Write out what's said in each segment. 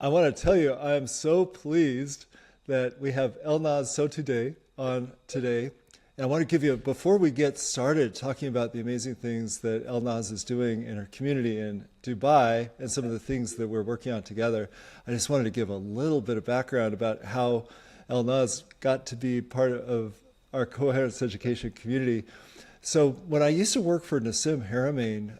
I want to tell you, I am so pleased that we have Elnaz Sotoudeh on today. And I want to give you, before we get started talking about the amazing things that Elnaz is doing in her community in Dubai and some of the things that we're working on together, I just wanted to give a little bit of background about how Elnaz got to be part of our Coherence education community. So when I used to work for Nassim Haramein,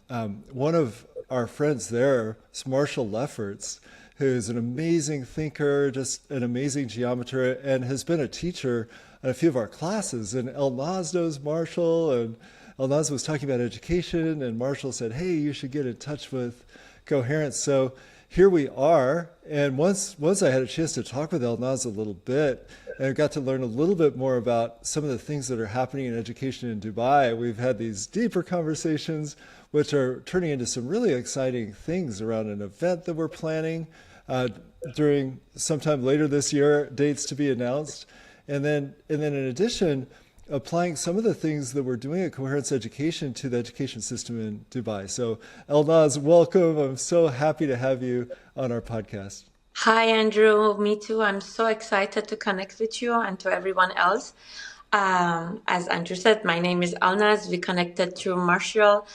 one of our friends there is Marshall Lefferts, who's an amazing thinker, just an amazing geometer, and has been a teacher in a few of our classes. And Elnaz knows Marshall, and Elnaz was talking about education, and Marshall said, hey, you should get in touch with Coherence. So here we are. And once I had a chance to talk with Elnaz a little bit, and I got to learn a little bit more about some of the things that are happening in education in Dubai. We've had these deeper conversations, which are turning into some really exciting things around an event that we're planning during sometime later this year, dates to be announced. And then in addition, applying some of the things that we're doing at Coherence Education to the education system in Dubai. So Elnaz, welcome. I'm so happy to have you on our podcast. Hi, Andrew. Me too. I'm so excited to connect with you and to everyone else. As Andrew said, my name is Elnaz. We connected through Marshall.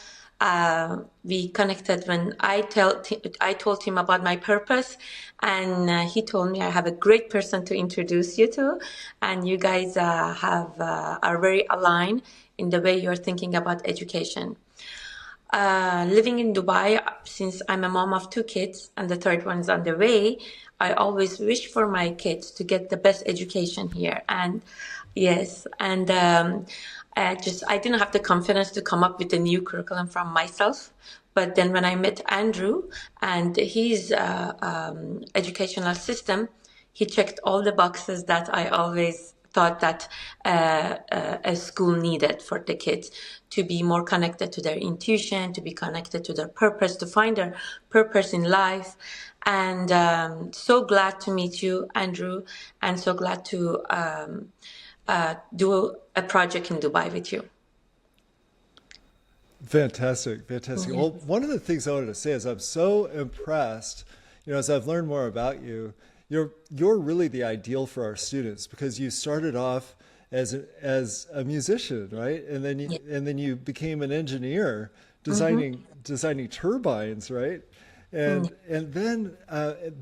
We connected when I told him about my purpose, and he told me I have a great person to introduce you to, and you guys are very aligned in the way you're thinking about education. Living in Dubai, since I'm a mom of two kids and the third one's on the way, I always wish for my kids to get the best education here. And yes, and I didn't have the confidence to come up with a new curriculum from myself. But then when I met Andrew and his educational system, he checked all the boxes that I always thought that a school needed for the kids to be more connected to their intuition, to be connected to their purpose, to find their purpose in life. And so glad to meet you, Andrew, and so glad to do a project in Dubai with you. Fantastic, fantastic. Yeah. Well, one of the things I wanted to say is I'm so impressed, as I've learned more about you, you're really the ideal for our students because you started off as a musician, right? Yeah. And then you became an engineer Mm-hmm. designing turbines, right? And then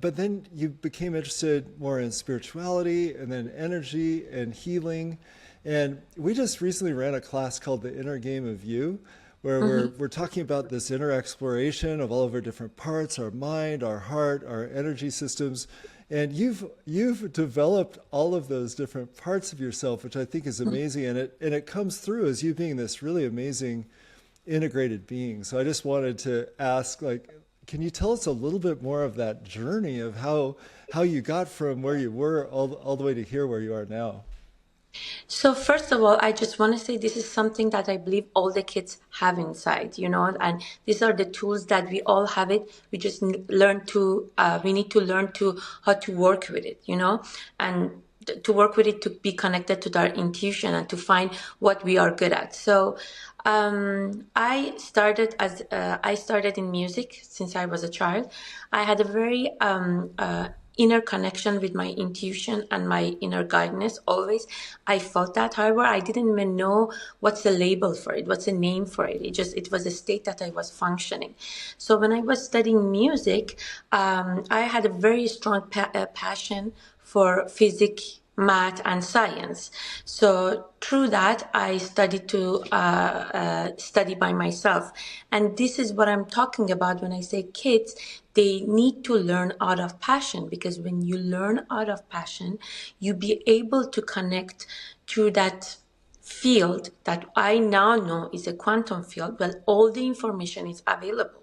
but then you became interested more in spirituality and then energy and healing. And we just recently ran a class called The Inner Game of You, where Mm-hmm. we're talking about this inner exploration of all of our different parts, our mind, our heart, our energy systems. And you've developed all of those different parts of yourself, which I think is amazing. And it comes through as you being this really amazing integrated being. So I just wanted to ask, like, can you tell us a little bit more of that journey of how you got from where you were all the way to here where you are now? So first of all, I just want to say this is something that I believe all the kids have inside, and these are the tools that we all have it. We just we need to learn to how to work with it, and to work with it to be connected to our intuition and to find what we are good at. So I started in music since I was a child. I had a very inner connection with my intuition and my inner guidance always. I felt that. However, I didn't even know what's the label for it, what's the name for it. It was a state that I was functioning. So when I was studying music, I had a very strong passion for physics, math, and science. So through that, I studied to study by myself. And this is what I'm talking about when I say kids, they need to learn out of passion, because when you learn out of passion, you be able to connect through that field that I now know is a quantum field. Well, all the information is available.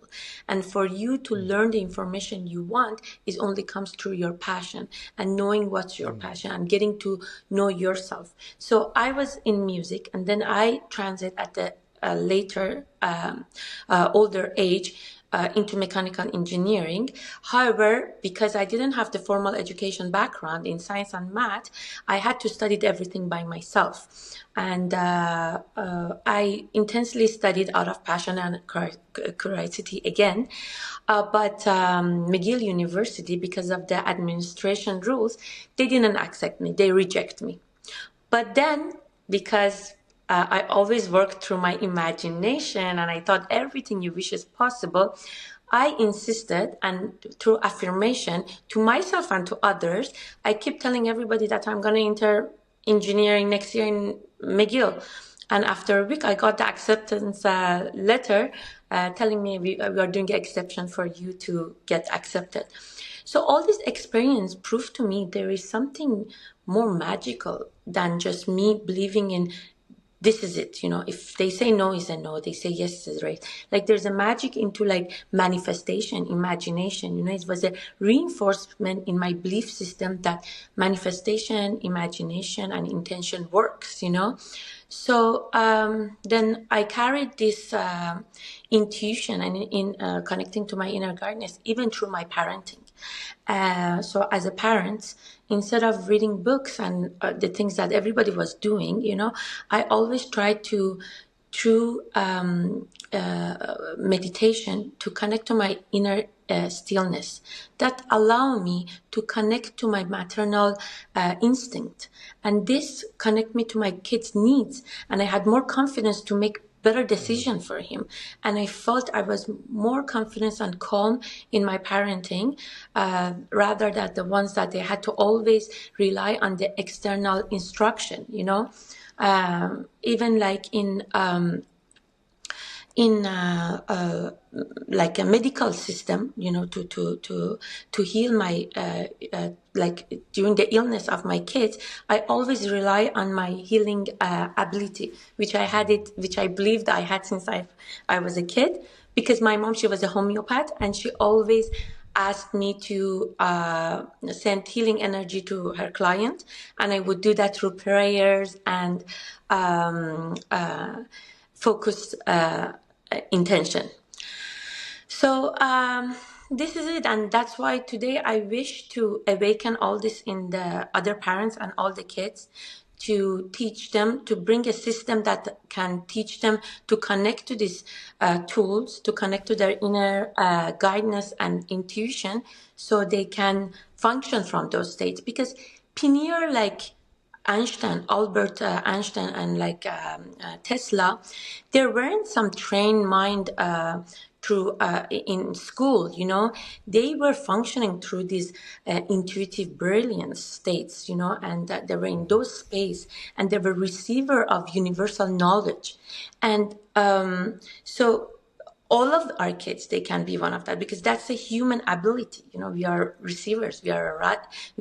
And for you to learn the information you want is only comes through your passion and knowing what's your passion and getting to know yourself. So I was in music, and then I transit at the later older age into mechanical engineering. However, because I didn't have the formal education background in science and math, I had to study everything by myself. And I intensely studied out of passion and curiosity again. But McGill University, because of the administration rules, they didn't accept me. They reject me. But then, because I always worked through my imagination and I thought everything you wish is possible, I insisted, and through affirmation to myself and to others, I keep telling everybody that I'm going to enter engineering next year in McGill. And after a week, I got the acceptance letter telling me we are doing an exception for you to get accepted. So all this experience proved to me there is something more magical than just me believing in this is it. If they say no, is a no. They say yes, is right. Like there's a magic into like manifestation, imagination. It was a reinforcement in my belief system that manifestation, imagination, and intention works. So then I carried this intuition and in connecting to my inner guidance, even through my parenting. So as a parent, instead of reading books and the things that everybody was doing, I always tried to, through meditation, to connect to my inner stillness that allow me to connect to my maternal instinct. And this connect me to my kid's needs. And I had more confidence to make better decision for him. And I felt I was more confident and calm in my parenting rather than the ones that they had to always rely on the external instruction, even like in like a medical system, to heal my like during the illness of my kids, I always rely on my healing ability, which I believed I had since I was a kid, because my mom, she was a homeopath, and she always asked me to send healing energy to her client, and I would do that through prayers and focused intention. So this is it, and that's why today I wish to awaken all this in the other parents and all the kids, to teach them, to bring a system that can teach them to connect to these tools, to connect to their inner guidance and intuition, so they can function from those states. Because pioneer like Albert Einstein, and like Tesla, there weren't some trained mind through in school. They were functioning through these intuitive brilliance states. And they were in those space, and they were receiver of universal knowledge, and so all of our kids, they can be one of that, because that's a human ability. We are receivers, we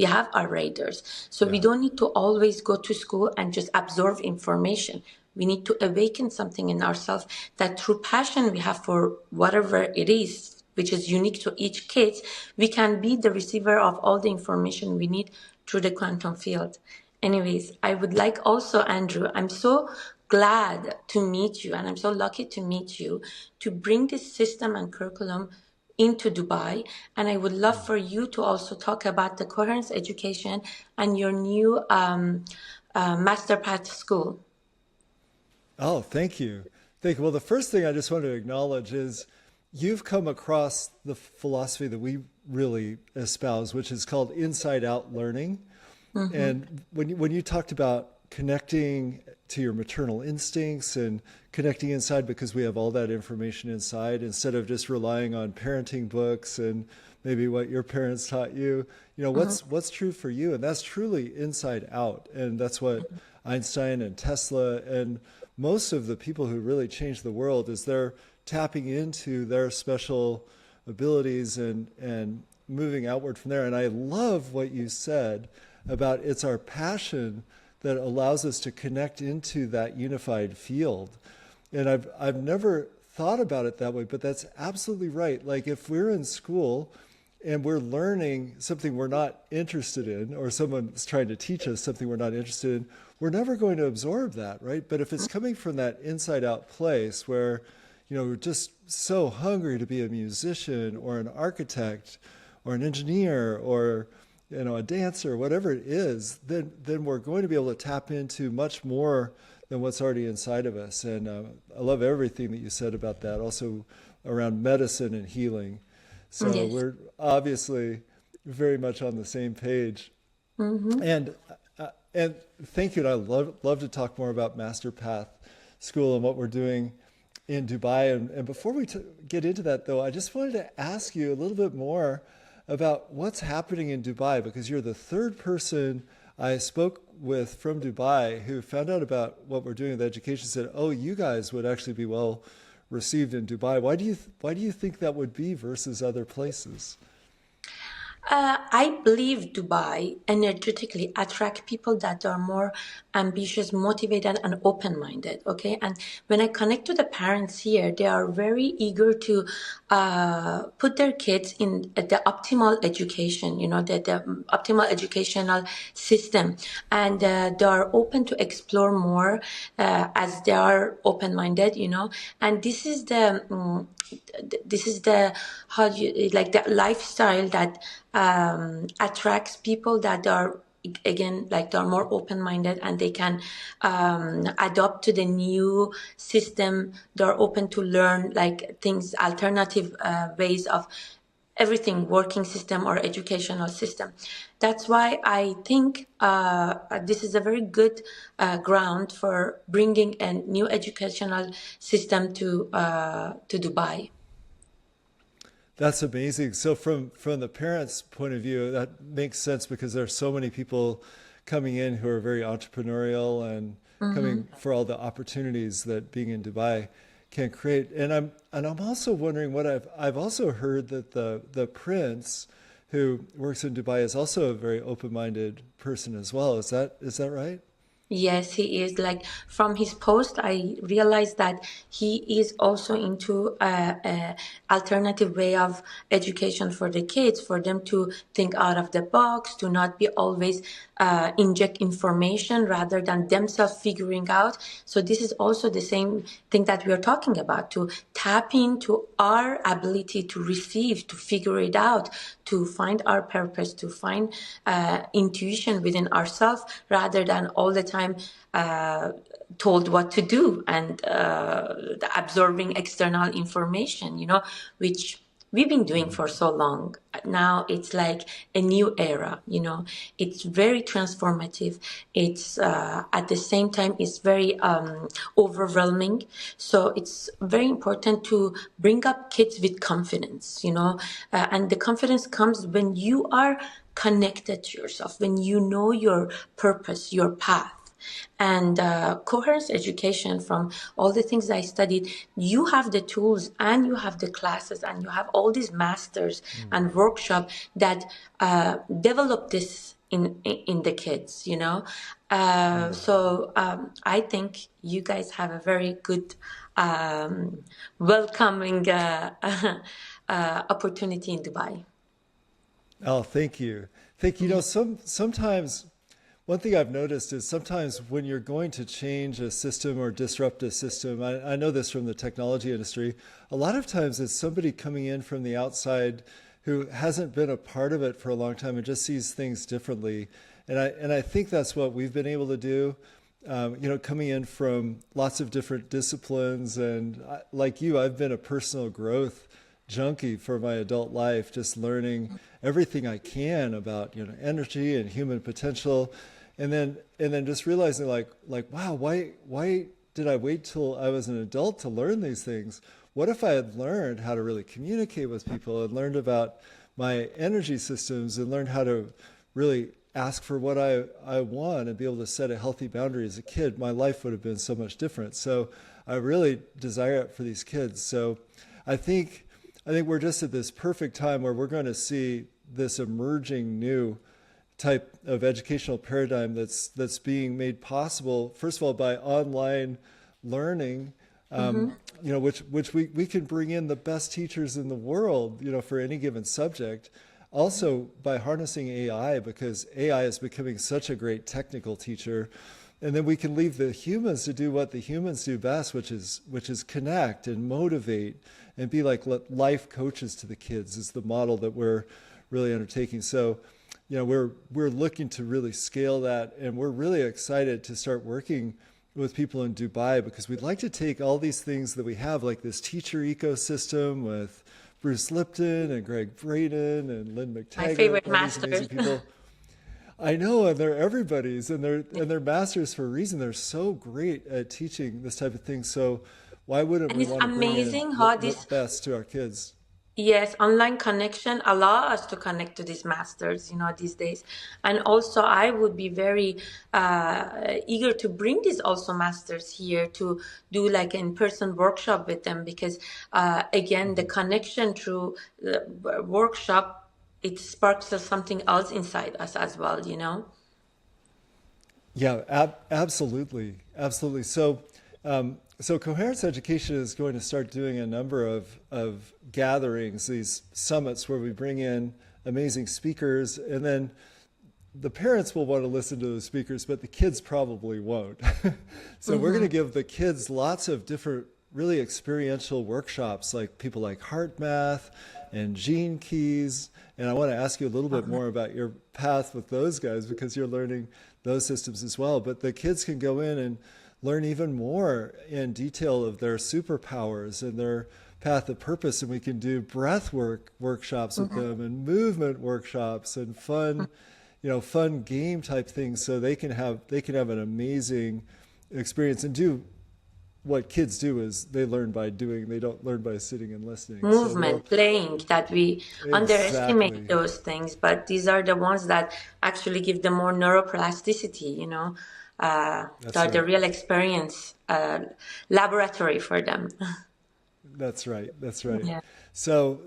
have our radars. So we don't need to always go to school and just absorb information. We need to awaken something in ourselves, that through passion we have for whatever it is, which is unique to each kid, we can be the receiver of all the information we need through the quantum field. Anyways, I would like also, Andrew, I'm so glad to meet you, and I'm so lucky to meet you, to bring this system and curriculum into Dubai. And I would love for you to also talk about the Coherence education and your new masterclass school. Oh, thank you. Thank you. Well, the first thing I just want to acknowledge is you've come across the philosophy that we really espouse, which is called inside out learning. Mm-hmm. And when you talked about connecting to your maternal instincts and connecting inside, because we have all that information inside, instead of just relying on parenting books and maybe what your parents taught you, what's true for you. And that's truly inside out. And that's what Einstein and Tesla and most of the people who really change the world is they're tapping into their special abilities and moving outward from there. And I love what you said about it's our passion that allows us to connect into that unified field. And I've never thought about it that way, but that's absolutely right. Like if we're in school and we're learning something we're not interested in, or someone's trying to teach us something we're not interested in, we're never going to absorb that, right? But if it's coming from that inside out place where, we're just so hungry to be a musician or an architect or an engineer or a dancer, whatever it is, then we're going to be able to tap into much more than what's already inside of us. And I love everything that you said about that, also around medicine and healing. So Yes. we're obviously very much on the same page. Mm-hmm. And thank you. And I love to talk more about MasterPath School and what we're doing in Dubai. And before we get into that, though, I just wanted to ask you a little bit more about what's happening in Dubai, because you're the third person I spoke with from Dubai who found out about what we're doing with education, said, "Oh, you guys would actually be well received in Dubai." Why do you think that would be versus other places? I believe Dubai energetically attract people that are more ambitious, motivated, and open-minded. Okay, and when I connect to the parents here, they are very eager to put their kids in the optimal education. The optimal educational system, and they are open to explore more as they are open-minded. And this is the how do you like the lifestyle that attracts people that are again like they're more open-minded, and they can adopt to the new system. They're open to learn like things, alternative ways of everything, working system or educational system. That's why I think this is a very good ground for bringing a new educational system to Dubai. That's amazing. So from the parents' point of view, that makes sense because there are so many people coming in who are very entrepreneurial and Mm-hmm. coming for all the opportunities that being in Dubai can create. And I'm also wondering what I've also heard that the prince who works in Dubai is also a very open-minded person as well. Is that right? Yes, he is. Like from his post, I realized that he is also into a alternative way of education for the kids, for them to think out of the box, to not be always inject information rather than themselves figuring out. So this is also the same thing that we are talking about, to tap into our ability to receive, to figure it out, to find our purpose, to find intuition within ourselves rather than all the time told what to do and absorbing external information, which we've been doing for so long. Now it's like a new era, it's very transformative. It's at the same time, it's very overwhelming. So it's very important to bring up kids with confidence, and the confidence comes when you are connected to yourself, when you know your purpose, your path. And coherence education, from all the things I studied, you have the tools and you have the classes and you have all these masters and workshop that develop this in the kids, so I think you guys have a very good welcoming opportunity in Dubai. Oh, thank you. Thank you. Sometimes one thing I've noticed is sometimes when you're going to change a system or disrupt a system, I know this from the technology industry, a lot of times it's somebody coming in from the outside who hasn't been a part of it for a long time and just sees things differently. And I think that's what we've been able to do. Coming in from lots of different disciplines, and like you, I've been a personal growth junkie for my adult life, just learning everything I can about energy and human potential, and then just realizing like wow, why did I wait till I was an adult to learn these things? What if I had learned how to really communicate with people and learned about my energy systems and learned how to really ask for what I want and be able to set a healthy boundary as a kid? My life would have been so much different. So I really desire it for these kids. So I think we're just at this perfect time where we're going to see this emerging new type of educational paradigm that's being made possible, first of all, by online learning, Mm-hmm. which we can bring in the best teachers in the world, for any given subject. Also by harnessing AI, because AI is becoming such a great technical teacher and then we can leave the humans to do what the humans do best, which is connect and motivate and be like life coaches to the kids is the model that we're really undertaking. So, we're looking to really scale that, and we're really excited to start working with people in Dubai because we'd like to take all these things that we have, like this teacher ecosystem with Bruce Lipton and Greg Braden and Lynn My McTaggart, favorite all these masters. amazing people. I know, and they're everybody's, and they're masters for a reason. They're so great at teaching this type of thing. So why wouldn't And we it's want to bring in amazing how the this, best to our kids? yes, online connection allow us to connect to these masters, these days. And also, I would be very eager to bring these also masters here to do like in-person workshop with them because, again, the connection through the workshop, it sparks something else inside us as well. Yeah, absolutely, absolutely. So Coherence Education is going to start doing a number of gatherings, these summits where we bring in amazing speakers, and then the parents will want to listen to the speakers, but the kids probably won't. So we're going to give the kids lots of different, really experiential workshops, like people like Heart Math and Gene Keys. And I want to ask you a little bit more about your path with those guys because you're learning those systems as well. But the kids can go in and learn even more in detail of their superpowers and their path of purpose. And we can do breath work workshops with them and movement workshops and fun game type things so they can have an amazing experience and do what kids do is they learn by doing, they don't learn by sitting and listening. So Movement, playing, that we underestimate exactly. those things, but these are the ones that actually give them more neuroplasticity. That's They're the right. real experience laboratory for them. That's right. That's right. Yeah. So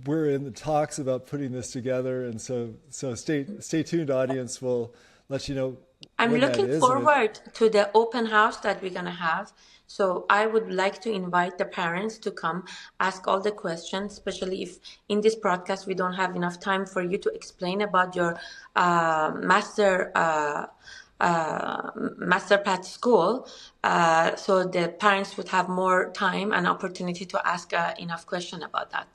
we're in the talks about putting this together, and so stay tuned, audience. We'll let you know I'm when that looking is, and forward to the open house that we're gonna have. So I would like to invite the parents to come ask all the questions, especially if in this broadcast we don't have enough time for you to explain about your master path school. So the parents would have more time and opportunity to ask enough question about that.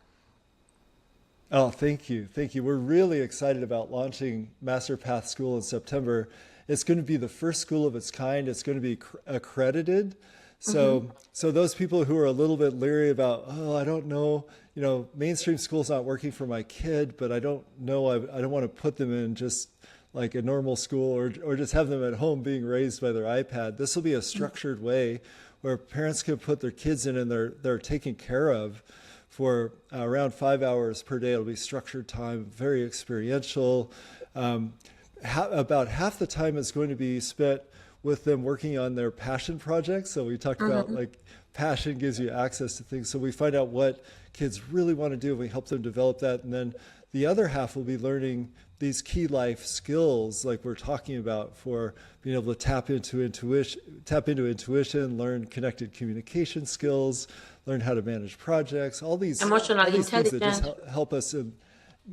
oh, thank you. Thank you. We're really excited about launching Master Path School in September. It's going to be the first school of its kind. It's going to be accredited. So those people who are a little bit leery about, oh, I don't know, mainstream school's not working for my kid, but I don't know, I don't want to put them in just like a normal school or just have them at home being raised by their iPad. This will be a structured way where parents can put their kids in and they're taken care of for around 5 hours per day. It'll be structured time, very experiential. About half the time is going to be spent with them working on their passion projects. So we talked about like passion gives you access to things. So we find out what kids really want to do and we help them develop that. And then the other half will be learning these key life skills like we're talking about for being able to tap into intuition, learn connected communication skills, learn how to manage projects, Emotional all these things that just intelligence. help us in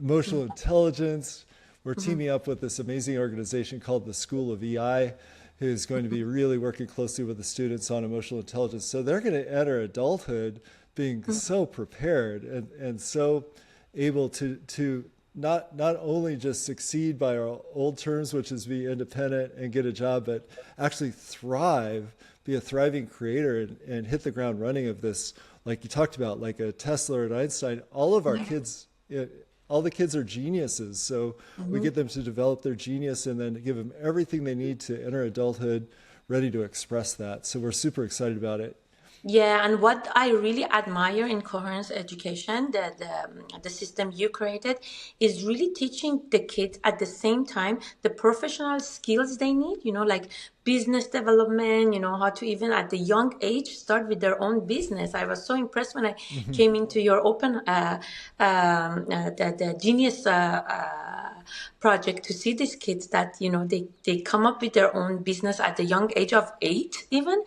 emotional intelligence. We're teaming up with this amazing organization called the School of EI, who's going to be really working closely with the students on emotional intelligence. So they're going to enter adulthood being so prepared and so able to not only just succeed by our old terms, which is be independent and get a job, but actually thrive, be a thriving creator and hit the ground running of this, like you talked about, like a Tesla or an Einstein. All of our kids, all the kids are geniuses. So we get them to develop their genius and then give them everything they need to enter adulthood ready to express that. So we're super excited about it. Yeah, and what I really admire in Coherence education, the system you created, is really teaching the kids at the same time the professional skills they need, like business development, how to even at the young age start with their own business. I was so impressed when I Hmm. came into your open the genius project to see these kids that they come up with their own business at the young age of 8 even,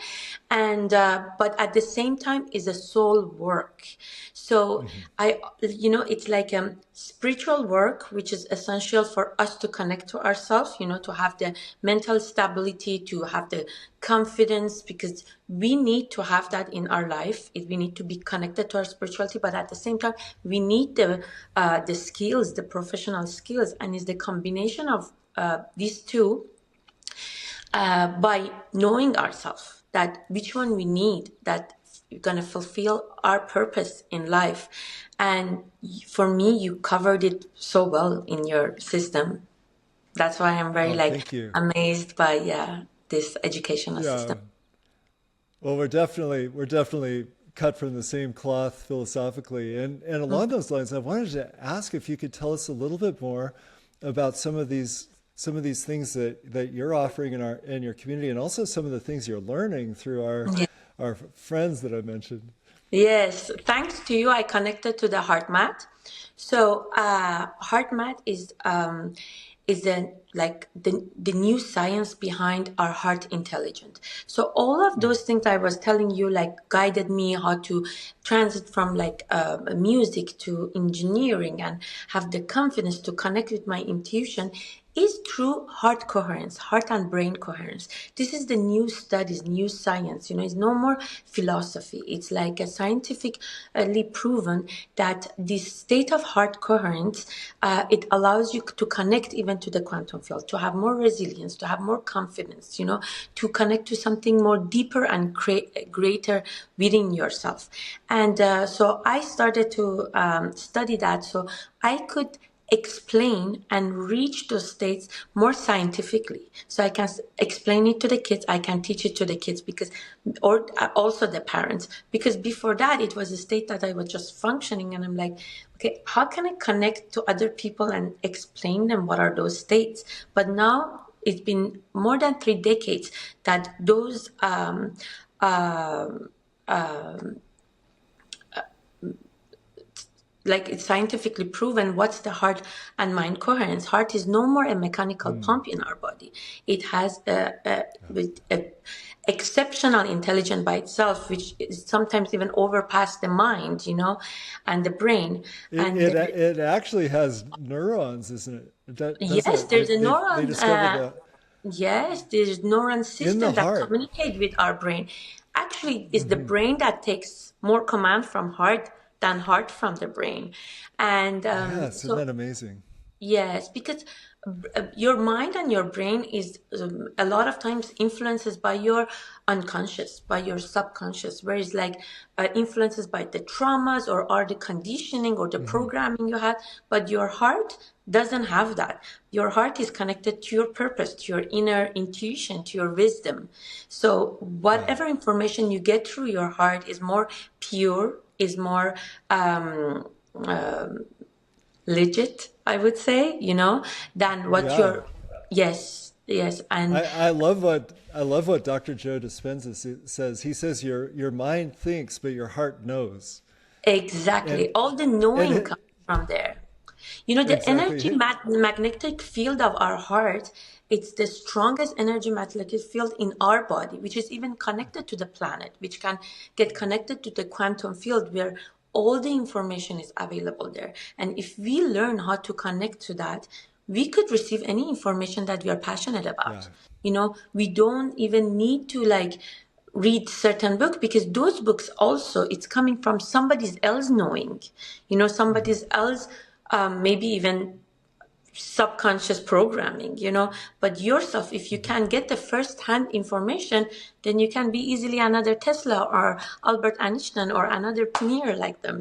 and but at the same time is a soul work. So Hmm. it's like spiritual work, which is essential for us to connect to ourselves, to have the mental stability, to have the confidence, because we need to have that in our life. We need to be connected to our spirituality, but at the same time, we need the skills, the professional skills, and it's the combination of these two, by knowing ourselves that which one we need, that going to fulfill our purpose in life. And for me, you covered it so well in your system. That's why I'm very Oh, thank you. amazed by this educational Yeah. system. Well, we're definitely cut from the same cloth philosophically. And along those lines, I wanted to ask if you could tell us a little bit more about some of these things that you're offering in your community, and also some of the things you're learning through our friends that I mentioned. Yes, thanks to you, I connected to the heart mat. So, heart mat is the new science behind our heart intelligence. So all of Mm. those things I was telling you, like, guided me how to transit from like music to engineering and have the confidence to connect with my intuition, is true heart coherence, heart and brain coherence. This is the new studies, new science. It's no more philosophy. It's like a scientifically proven that this state of heart coherence, it allows you to connect even to the quantum field, to have more resilience, to have more confidence, to connect to something more deeper and greater within yourself. And so I started to study that so I could explain and reach those states more scientifically, so I can explain it to the kids, I can teach it to the kids, because or also the parents, because before that it was a state that I was just functioning, and I'm like, okay, how can I connect to other people and explain them what are those states? But now it's been more than 3 decades that those like it's scientifically proven what's the heart and mind coherence. Heart is no more a mechanical Mm. pump in our body. It has a, Yeah. a exceptional intelligence by itself, which is sometimes even overpass the mind, and the brain. It, And it it actually has neurons, isn't it? That doesn't yes, it? there's a They neuron. discovered that Yes, there's neuron in the system that heart. communicate with our brain. Actually, it's the Hmm. brain that takes more command from heart than heart from the brain. And Yes, isn't that amazing? yes, because your mind and your brain is a lot of times influences by your unconscious, by your subconscious, whereas like influences by the traumas or the conditioning or the Hmm. programming you had. But your heart doesn't have that. Your heart is connected to your purpose, to your inner intuition, to your wisdom. So Yeah. whatever information you get through your heart is more pure, is more legit, I would say, than what Yeah. your, yes, yes. And I love what Dr. Joe Dispenza says. He says your mind thinks, but your heart knows. And exactly, all the and knowing it comes from there. The energy exactly. magnetic field of our heart, it's the strongest energy magnetic field in our body, which is even connected to the planet, which can get connected to the quantum field where all the information is available there. And if we learn how to connect to that, we could receive any information that we are passionate Yeah. about. We don't even need to like read certain book, because those books also it's coming from somebody else knowing, Hmm. somebody else, maybe even subconscious programming, but yourself, if you Hmm. can get the first hand information, then you can be easily another Tesla or Albert Einstein or another pioneer like them.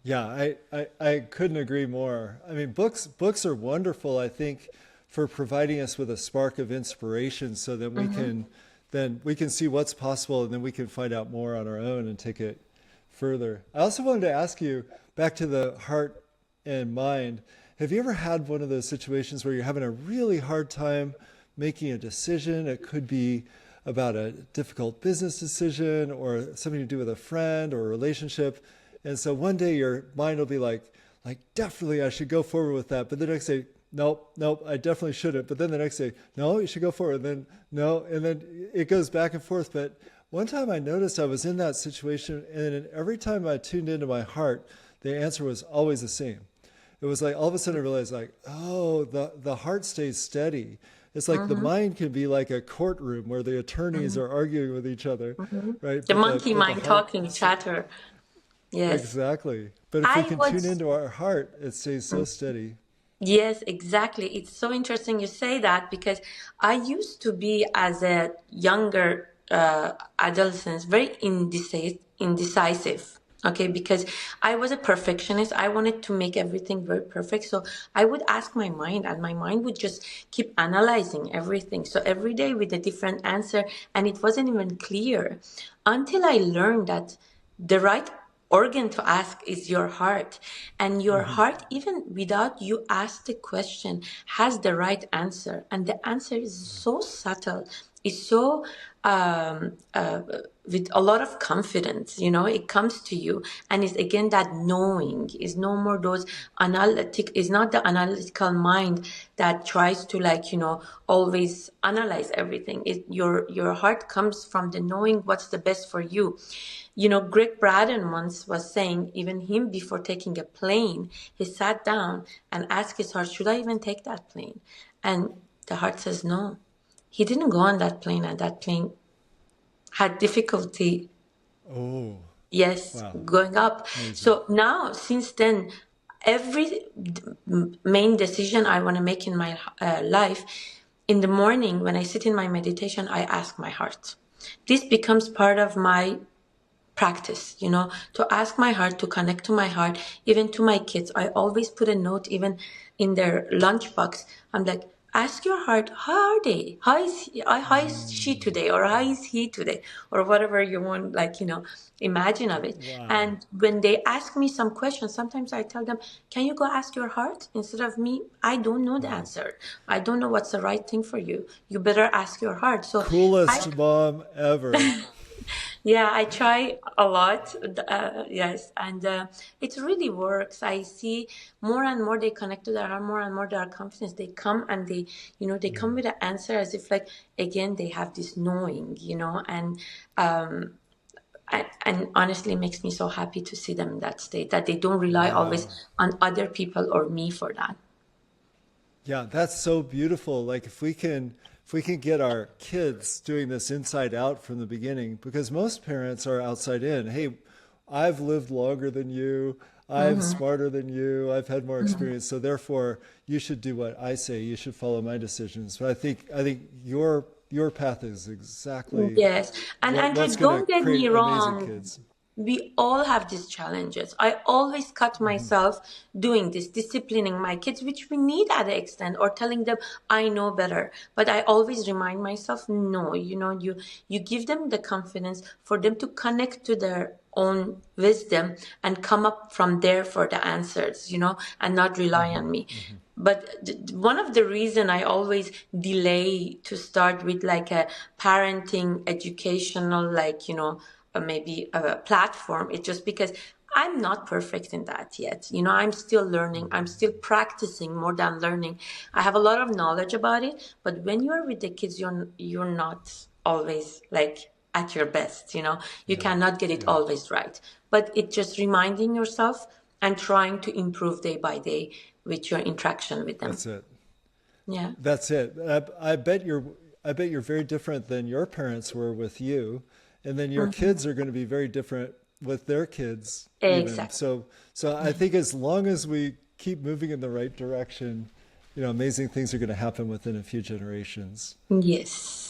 Yeah, I couldn't agree more. I mean, books are wonderful, I think, for providing us with a spark of inspiration so that we can see what's possible, and then we can find out more on our own and take it further. I also wanted to ask you, back to the heart and mind, have you ever had one of those situations where you're having a really hard time making a decision. It could be about a difficult business decision or something to do with a friend or a relationship. And so one day your mind will be like definitely I should go forward with that. But the next day, nope, I definitely shouldn't. But then the next day, no, you should go forward. And then no, and then it goes back and forth. But one time I noticed I was in that situation, and every time I tuned into my heart, the answer was always the same. It was like all of a sudden I realized like, oh, the heart stays steady. It's like the mind can be like a courtroom where the attorneys are arguing with each other, right? The But monkey but the mind heart, talking, chatter. Yes. exactly. But if we I can tune was into our heart, it stays so steady. Yes, exactly. It's so interesting you say that because I used to be, as a younger adolescent, very indecisive. Okay, because I was a perfectionist. I wanted to make everything very perfect. So I would ask my mind, and my mind would just keep analyzing everything. So every day with a different answer, and it wasn't even clear until I learned that the right organ to ask is your heart, and your heart, even without you ask the question, has the right answer, and the answer is so subtle, is so with a lot of confidence, it comes to you, and is again that knowing, is no more those analytic, is not the analytical mind that tries to, like, always analyze everything. Your heart comes from the knowing what's the best for you. Greg Braden once was saying, even him, before taking a plane, he sat down and asked his heart, should I even take that plane? And the heart says no. He didn't go on that plane, and that plane had difficulty, Oh, yes, wow. going up. Amazing. So now, since then, every main decision I want to make in my life, in the morning when I sit in my meditation, I ask my heart. This becomes part of my practice, to ask my heart, to connect to my heart. Even to my kids, I always put a note, even in their lunchbox. I'm like, ask your heart, how are they? How is she today? Or how is he today? Or whatever you want, like, imagine of it. Wow. And when they ask me some questions, sometimes I tell them, can you go ask your heart instead of me? I don't know the Wow. answer. I don't know what's the right thing for you. You better ask your heart. So I Coolest mom ever. yeah, I try a lot. Yes, and it really works. I see more and more they connect to their heart, more and more they are confident. They come and they come with an answer as if, like, again, they have this knowing, um, and honestly, it makes me so happy to see them in that state, that they don't rely always Wow. on other people or me for that. Yeah, that's so beautiful. Like if we can get our kids doing this inside out from the beginning, because most parents are outside in. Hey, I've lived longer than you. I'm Hmm. smarter than you. I've had more experience. So therefore, you should do what I say. You should follow my decisions. But I think your path is exactly Yes, and Andrew, what's going to don't get create me amazing wrong. kids. We all have these challenges. I always cut myself doing this, disciplining my kids, which we need at the extent, or telling them I know better. But I always remind myself, no, you give them the confidence for them to connect to their own wisdom and come up from there for the answers, and not rely on me. But one of the reason I always delay to start with, like, a parenting educational, like, maybe a platform, it's just because I'm not perfect in that yet. I'm still learning. I'm still practicing more than learning. I have a lot of knowledge about it, but when you're with the kids, you're not always, like, at your best. You Yeah, cannot get it yeah, always right. But it's just reminding yourself and trying to improve day by day with your interaction with them. that's it. Yeah. That's it. I bet you're very different than your parents were with you, and then your Mhm. kids are going to be very different with their kids even. Exactly. So I think as long as we keep moving in the right direction, amazing things are going to happen within a few generations. Yes.